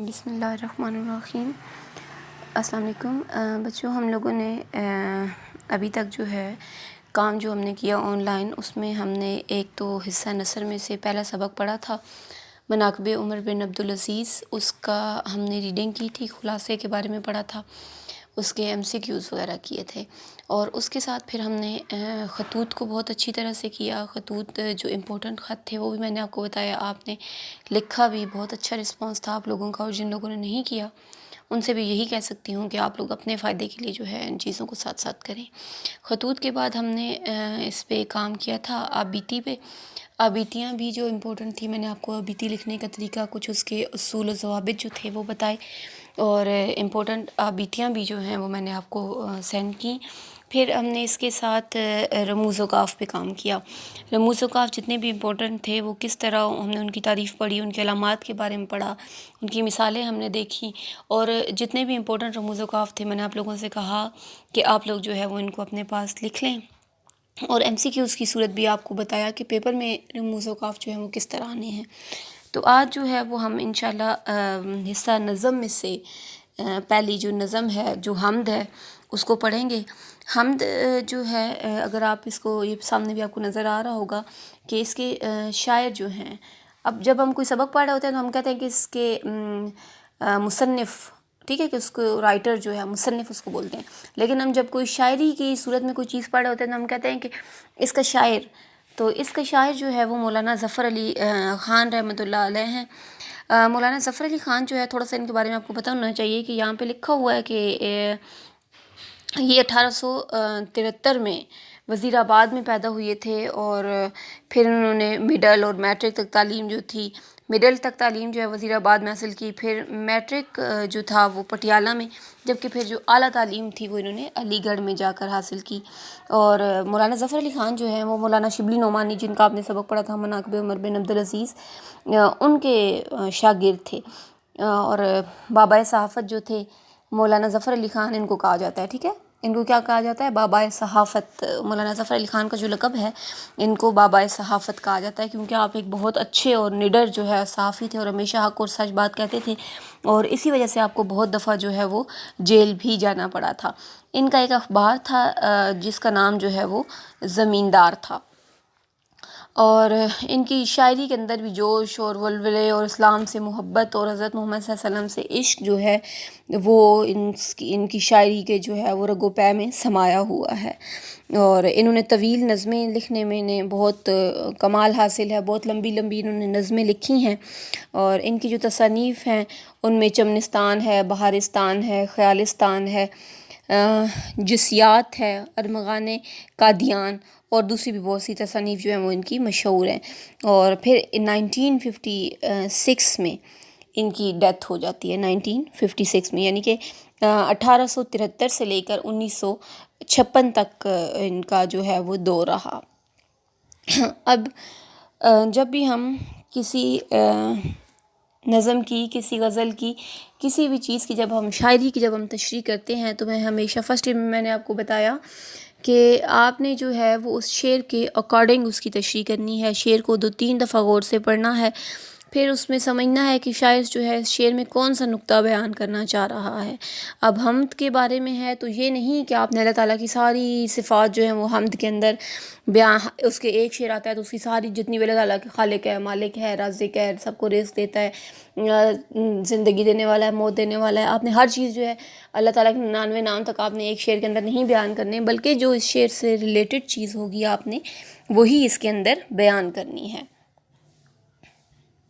بسم اللہ الرحمن الرحیم۔ السلام علیکم بچوں، ہم لوگوں نے ابھی تک جو ہے کام جو ہم نے کیا آن لائن، اس میں ہم نے ایک تو حصہ نثر میں سے پہلا سبق پڑھا تھا مناقب عمر بن عبدالعزیز، اس کا ہم نے ریڈنگ کی تھی، خلاصے کے بارے میں پڑھا تھا، اس کے ایم سی کیوز وغیرہ کیے تھے، اور اس کے ساتھ پھر ہم نے خطوط کو بہت اچھی طرح سے کیا۔ خطوط جو امپورٹنٹ خط تھے وہ بھی میں نے آپ کو بتایا، آپ نے لکھا بھی، بہت اچھا رسپانس تھا آپ لوگوں کا، اور جن لوگوں نے نہیں کیا ان سے بھی یہی کہہ سکتی ہوں کہ آپ لوگ اپنے فائدے کے لیے جو ہے ان چیزوں کو ساتھ ساتھ کریں۔ خطوط کے بعد ہم نے اس پہ کام کیا تھا آبیتی پہ۔ آبیتیاں بھی جو امپورٹنٹ تھی، میں نے آپ کو آبیتی لکھنے کا طریقہ، کچھ اس کے اصول و ضوابط جو تھے وہ بتائے، اور امپورٹنٹ آبیتیاں بھی جو ہیں وہ میں نے آپ کو سینڈ کی۔ پھر ہم نے اس کے ساتھ رموز و قاف پہ کام کیا۔ رموز و قاف جتنے بھی امپورٹنٹ تھے وہ کس طرح ہم نے ان کی تعریف پڑھی، ان کے علامات کے بارے میں پڑھا، ان کی مثالیں ہم نے دیکھی، اور جتنے بھی امپورٹنٹ رموز و قاف تھے میں نے آپ لوگوں سے کہا کہ آپ لوگ جو ہے وہ ان کو اپنے پاس لکھ لیں، اور ایم سی کیوز کی صورت بھی آپ کو بتایا کہ پیپر میں رموز و قاف جو ہیں وہ کس طرح آنے ہیں۔ تو آج جو ہے وہ ہم انشاءاللہ حصہ نظم میں سے پہلی جو نظم ہے جو حمد ہے اس کو پڑھیں گے۔ حمد جو ہے، اگر آپ اس کو، یہ سامنے بھی آپ کو نظر آ رہا ہوگا کہ اس کے شاعر جو ہیں، اب جب ہم کوئی سبق پڑھ رہے ہوتے ہیں تو ہم کہتے ہیں کہ اس کے مصنف، ٹھیک ہے، کہ اس کو رائٹر جو ہے مصنف اس کو بولتے ہیں، لیکن ہم جب کوئی شاعری کی صورت میں کوئی چیز پڑھ رہے ہوتے ہیں تو ہم کہتے ہیں کہ اس کا شاعر، تو اس کا شاعر جو ہے وہ مولانا ظفر علی خان رحمۃ اللہ علیہ ہیں۔ مولانا ظفر علی خان جو ہے، تھوڑا سا ان کے بارے میں آپ کو پتہ ہونا چاہیے کہ یہاں پہ لکھا ہوا ہے کہ یہ 1873 میں وزیر آباد میں پیدا ہوئے تھے، اور پھر انہوں نے مڈل اور میٹرک تک تعلیم جو تھی، مڈل تک تعلیم جو ہے وزیر آباد میں حاصل کی، پھر میٹرک جو تھا وہ پٹیالہ میں، جبکہ پھر جو اعلیٰ تعلیم تھی وہ انہوں نے علی گڑھ میں جا کر حاصل کی۔ اور مولانا ظفر علی خان جو ہیں وہ مولانا شبلی نعمانی، جن کا آپ نے سبق پڑھا تھا مناقب عمر بن عبدالعزیز، ان کے شاگرد تھے، اور بابائے صحافت جو تھے مولانا ظفر علی خان، ان کو کہا جاتا ہے، ٹھیک ہے، ان کو کیا کہا جاتا ہے؟ بابائے صحافت۔ مولانا ظفر علی خان کا جو لقب ہے ان کو بابائے صحافت کہا جاتا ہے، کیونکہ آپ ایک بہت اچھے اور نڈر جو ہے صحافی تھے، اور ہمیشہ حق اور سچ بات کہتے تھے، اور اسی وجہ سے آپ کو بہت دفعہ جو ہے وہ جیل بھی جانا پڑا تھا۔ ان کا ایک اخبار تھا جس کا نام جو ہے وہ زمیندار تھا، اور ان کی شاعری کے اندر بھی جوش اور ولولے اور اسلام سے محبت اور حضرت محمد صلی اللہ علیہ وسلم سے عشق جو ہے وہ ان کی شاعری کے جو ہے وہ رگ و پے میں سمایا ہوا ہے، اور انہوں نے طویل نظمیں لکھنے میں انہیں بہت کمال حاصل ہے، بہت لمبی لمبی انہوں نے نظمیں لکھی ہیں، اور ان کی جو تصانیف ہیں ان میں چمنستان ہے، بہارستان ہے، خیالستان ہے، جسیات ہے، ارمغان قادیان، اور دوسری بھی بہت سی تصانیف جو ہیں وہ ان کی مشہور ہیں۔ اور پھر 1956 میں ان کی ڈیتھ ہو جاتی ہے، 1956 میں، یعنی کہ 1873 سے لے کر 1956 تک ان کا جو ہے وہ دور رہا۔ اب جب بھی ہم کسی نظم کی، کسی غزل کی، کسی بھی چیز کی، جب ہم شاعری کی جب ہم تشریح کرتے ہیں تو میں ہمیشہ فرسٹ میں نے آپ کو بتایا کہ آپ نے جو ہے وہ اس شعر کے اکارڈنگ اس کی تشریح کرنی ہے، شعر کو 2-3 دفعہ غور سے پڑھنا ہے، پھر اس میں سمجھنا ہے کہ شاعر جو ہے اس شعر میں کون سا نقطہ بیان کرنا چاہ رہا ہے۔ اب حمد کے بارے میں ہے تو یہ نہیں کہ آپ نے اللہ تعالیٰ کی ساری صفات جو ہیں وہ حمد کے اندر بیان، اس کے ایک شعر آتا ہے تو اس کی ساری جتنی بھی اللہ تعالیٰ کے خالق ہے، مالک ہے، رازق ہے، سب کو رزق دیتا ہے، زندگی دینے والا ہے، موت دینے والا ہے، آپ نے ہر چیز جو ہے اللہ تعالیٰ کے 99 نام تک آپ نے ایک شعر کے اندر نہیں بیان کرنے، بلکہ جو اس شعر سے ریلیٹڈ چیز ہوگی آپ نے وہی اس کے اندر بیان کرنی ہے۔